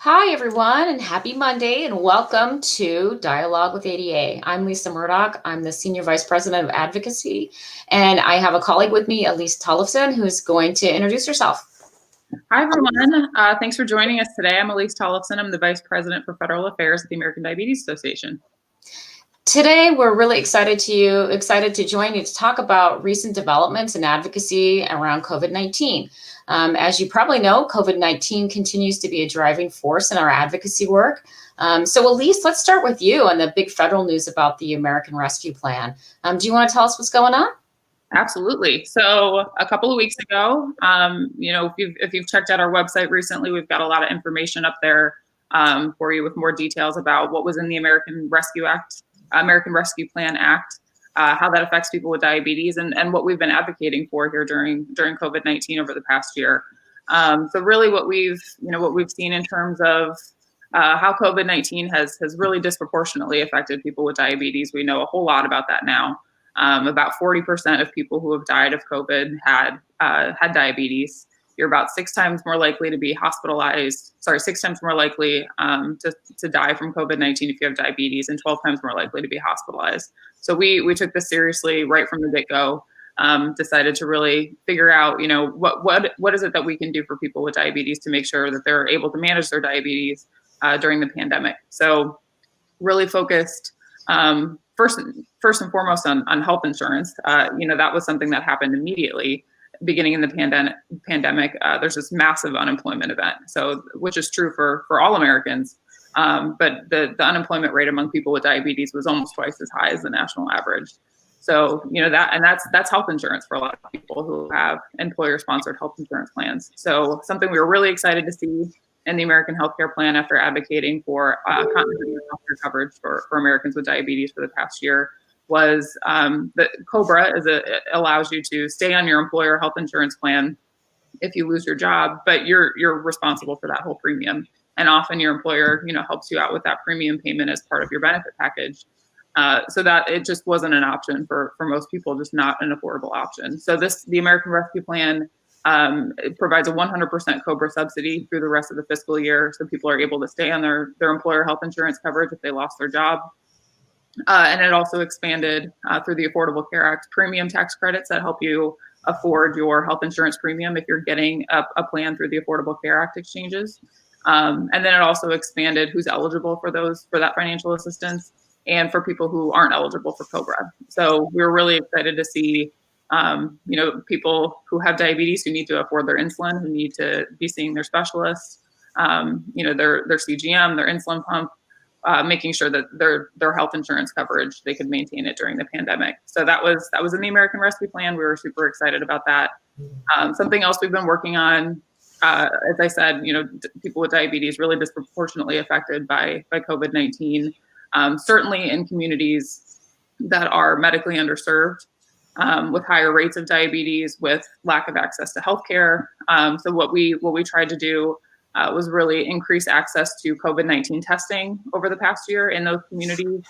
Hi, everyone, and happy Monday, and welcome to Dialogue with ADA. I'm Lisa Murdoch. I'm the Senior Vice President of Advocacy, and I have a colleague with me, Elise Tollefson, who's going to introduce herself. Hi, everyone. Thanks for joining us today. I'm Elise Tollefson. I'm the Vice President for Federal Affairs at the American Diabetes Association. Today, we're really excited to join you to talk about recent developments in advocacy around COVID-19. As you probably know, COVID-19 continues to be a driving force in our advocacy work. So Elise, let's start with you on the big federal news about the American Rescue Plan. Do you want to tell us what's going on? Absolutely. So a couple of weeks ago, if you've checked out our website recently, we've got a lot of information up there for you with more details about what was in the American Rescue Plan Act, how that affects people with diabetes, and what we've been advocating for here during COVID-19 over the past year. So really, what we've seen in terms of how COVID-19 has really disproportionately affected people with diabetes. We know a whole lot about that now. About 40% of people who have died of COVID had diabetes. You're about 6 times more likely to be hospitalized. 6 times more likely to die from COVID-19 if you have diabetes, and 12 times more likely to be hospitalized. So we took this seriously right from the get-go. Decided to really figure out, what is it that we can do for people with diabetes to make sure that they're able to manage their diabetes during the pandemic. So really focused first and foremost on health insurance. That was something that happened immediately beginning in the pandemic. There's this massive unemployment event, so which is true for all Americans. But the unemployment rate among people with diabetes was almost twice as high as the national average. So that's health insurance for a lot of people who have employer-sponsored health insurance plans. So something we were really excited to see in the American Healthcare Plan after advocating for continuity of healthcare coverage for Americans with diabetes for the past year was that COBRA allows you to stay on your employer health insurance plan if you lose your job, but you're responsible for that whole premium. And often your employer, helps you out with that premium payment as part of your benefit package. So that it just wasn't an option for most people, just not an affordable option. So the American Rescue Plan it provides a 100% COBRA subsidy through the rest of the fiscal year. So people are able to stay on their employer health insurance coverage if they lost their job. And it also expanded through the Affordable Care Act premium tax credits that help you afford your health insurance premium if you're getting a plan through the Affordable Care Act exchanges. And then it also expanded who's eligible for that financial assistance and for people who aren't eligible for COBRA. So we're really excited to see people who have diabetes, who need to afford their insulin, who need to be seeing their specialists, their CGM, their insulin pump, making sure that their health insurance coverage, they could maintain it during the pandemic. So that was in the American Rescue Plan. We were super excited about that. Something else we've been working on, as I said, people with diabetes really disproportionately affected by COVID-19, certainly in communities that are medically underserved. With higher rates of diabetes, with lack of access to healthcare. So what we tried to do was really increase access to COVID-19 testing over the past year in those communities.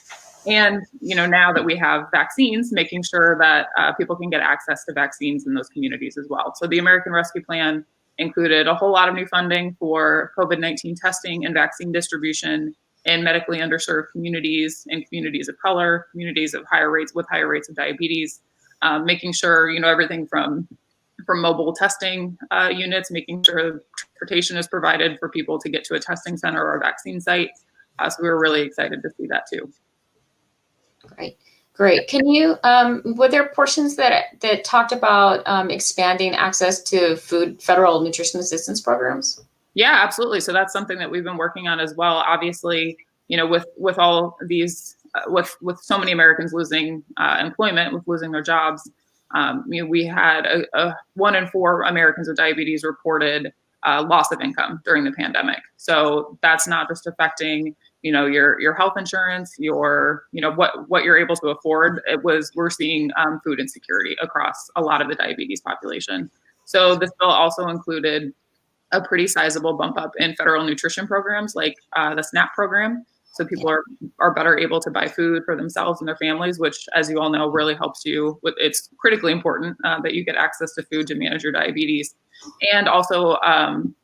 And now that we have vaccines, making sure that people can get access to vaccines in those communities as well. So the American Rescue Plan included a whole lot of new funding for COVID-19 testing and vaccine distribution in medically underserved communities, in communities of color, communities of higher rates of diabetes. Making sure, everything from mobile testing units, making sure transportation is provided for people to get to a testing center or a vaccine site. So we were really excited to see that too. Great. Can you, were there portions that talked about expanding access to federal nutrition assistance programs? Yeah, absolutely. So that's something that we've been working on as well. Obviously, with all these with so many Americans losing employment, with losing their jobs, we had a 1 in 4 Americans with diabetes reported loss of income during the pandemic. So that's not just affecting, your health insurance, what you're able to afford. We're seeing food insecurity across a lot of the diabetes population. So this bill also included a pretty sizable bump up in federal nutrition programs like the SNAP program. So people are better able to buy food for themselves and their families, which, as you all know, really helps you. It's critically important that you get access to food to manage your diabetes, and also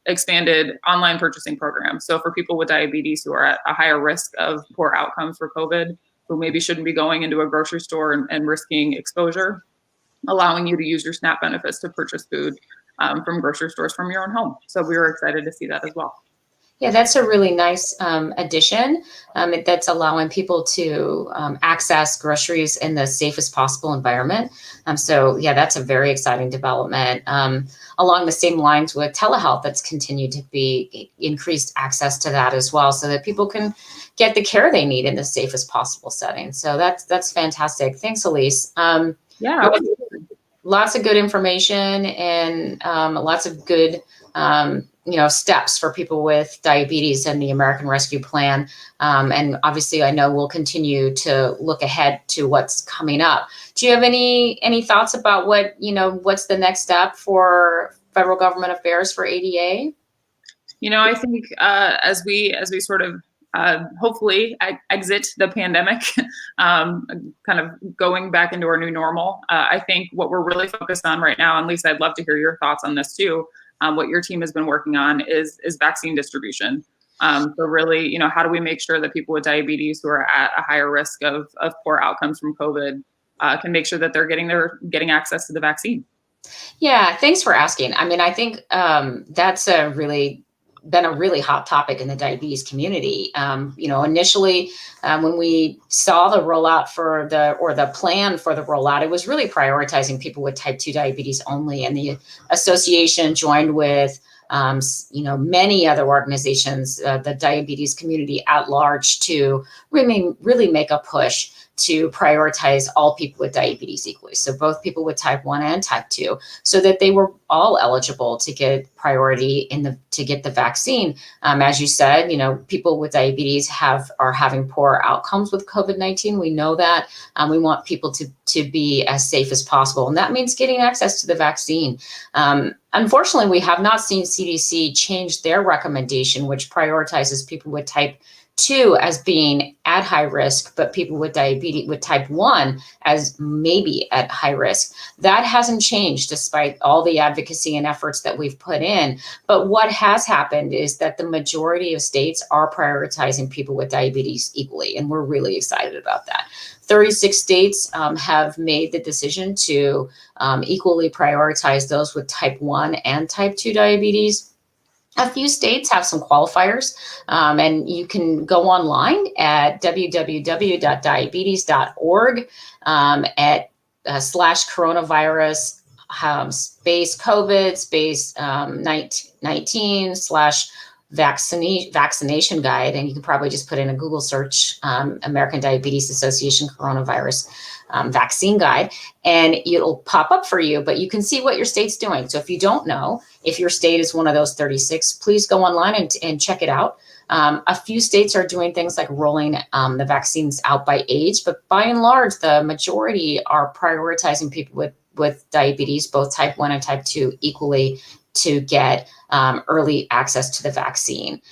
expanded online purchasing programs. So for people with diabetes who are at a higher risk of poor outcomes for COVID, who maybe shouldn't be going into a grocery store and risking exposure, allowing you to use your SNAP benefits to purchase food from grocery stores from your own home. So we were excited to see that as well. Yeah, that's a really nice addition. That's allowing people to access groceries in the safest possible environment. So yeah, that's a very exciting development. Along the same lines with telehealth, that's continued to be increased access to that as well, so that people can get the care they need in the safest possible setting. So that's fantastic. Thanks, Elise. Yeah. Lots of good information and lots of good steps for people with diabetes and the American Rescue Plan. And obviously, I know we'll continue to look ahead to what's coming up. Do you have any thoughts about what's the next step for federal government affairs for ADA? I think as we sort of hopefully exit the pandemic, kind of going back into our new normal. I think what we're really focused on right now, and Lisa, I'd love to hear your thoughts on this too. What your team has been working on is vaccine distribution. So really, how do we make sure that people with diabetes who are at a higher risk of poor outcomes from COVID can make sure that they're getting access to the vaccine? Yeah, thanks for asking. I mean, I think that's been a really hot topic in the diabetes community. Initially, when we saw the rollout the plan for the rollout, it was really prioritizing people with type 2 diabetes only. And the association joined with many other organizations, the diabetes community at large, to really make a push to prioritize all people with diabetes equally. So both people with type 1 and type 2, so that they were all eligible to get priority to get the vaccine. As you said, people with diabetes are having poor outcomes with COVID-19. We know that. We want people to be as safe as possible. And that means getting access to the vaccine. Unfortunately, we have not seen CDC change their recommendation, which prioritizes people with type 2 as being at high risk, but people with diabetes with type 1 as maybe at high risk. That hasn't changed despite all the advocacy and efforts that we've put in. But what has happened is that the majority of states are prioritizing people with diabetes equally, and we're really excited about that. 36 states have made the decision to equally prioritize those with type 1 and type 2 diabetes. A few states have some qualifiers, and you can go online at www.diabetes.org at /coronavirus space COVID space 19 / vaccination guide. And you can probably just put in a Google search, American Diabetes Association coronavirus vaccine guide, and it'll pop up for you, but you can see what your state's doing. So if you don't know if your state is one of those 36, please go online and check it out. A few states are doing things like rolling the vaccines out by age, but by and large, the majority are prioritizing people with diabetes, both type 1 and type 2 equally, to get early access to the vaccine.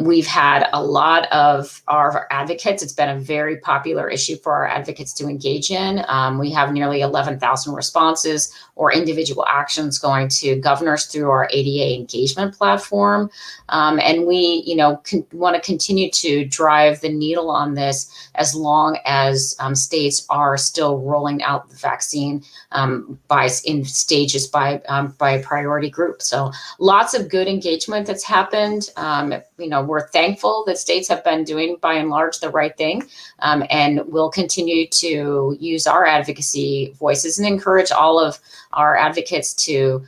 We've had a lot of our advocates. It's been a very popular issue for our advocates to engage in. We have nearly 11,000 responses or individual actions going to governors through our ADA engagement platform. And we, want to continue to drive the needle on this as long as states are still rolling out the vaccine in stages by priority group. So lots of good engagement that's happened. We're thankful that states have been doing by and large the right thing, and we'll continue to use our advocacy voices and encourage all of our advocates to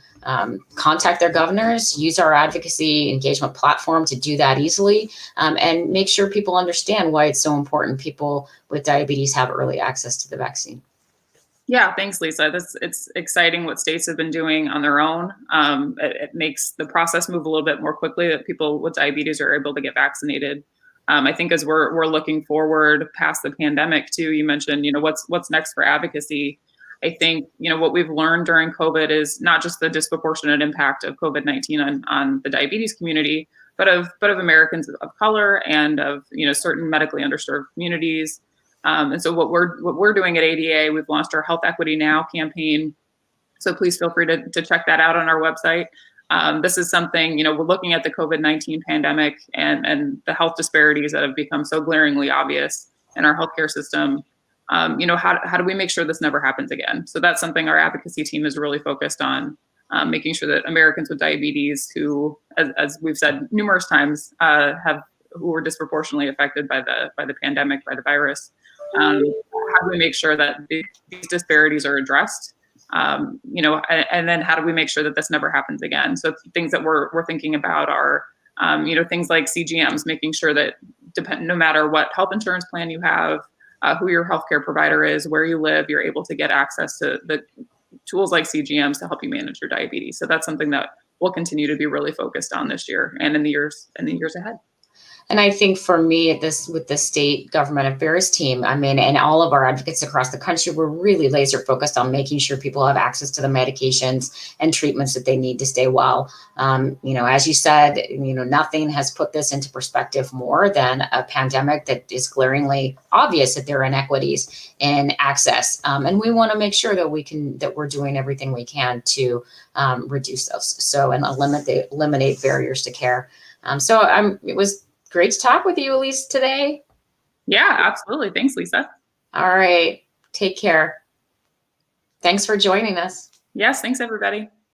contact their governors, use our advocacy engagement platform to do that easily, and make sure people understand why it's so important people with diabetes have early access to the vaccine. Yeah, thanks, Lisa. It's exciting what states have been doing on their own. It makes the process move a little bit more quickly, that people with diabetes are able to get vaccinated. I think as we're looking forward past the pandemic too, you mentioned, what's next for advocacy. I think, what we've learned during COVID is not just the disproportionate impact of COVID-19 on the diabetes community, but of Americans of color and of, certain medically underserved communities. And so what we're doing at ADA, we've launched our Health Equity Now campaign. So please feel free to check that out on our website. This is something, we're looking at the COVID-19 pandemic and the health disparities that have become so glaringly obvious in our healthcare system. How do we make sure this never happens again? So that's something our advocacy team is really focused on, making sure that Americans with diabetes who, as we've said numerous times, who were disproportionately affected by the pandemic, by the virus, how do we make sure that these disparities are addressed? And then how do we make sure that this never happens again? So things that we're thinking about are, things like CGMs, making sure that no matter what health insurance plan you have, who your healthcare provider is, where you live, you're able to get access to the tools like CGMs to help you manage your diabetes. So that's something that we'll continue to be really focused on this year and in the years ahead. And I think for me, with the state government affairs team, and all of our advocates across the country, we're really laser focused on making sure people have access to the medications and treatments that they need to stay well. As you said, nothing has put this into perspective more than a pandemic that is glaringly obvious that there are inequities in access. And we want to make sure that we're doing everything we can to reduce those. And eliminate barriers to care. It was great to talk with you, Elise, today. Yeah, absolutely. Thanks, Lisa. All right. Take care. Thanks for joining us. Yes, thanks, everybody.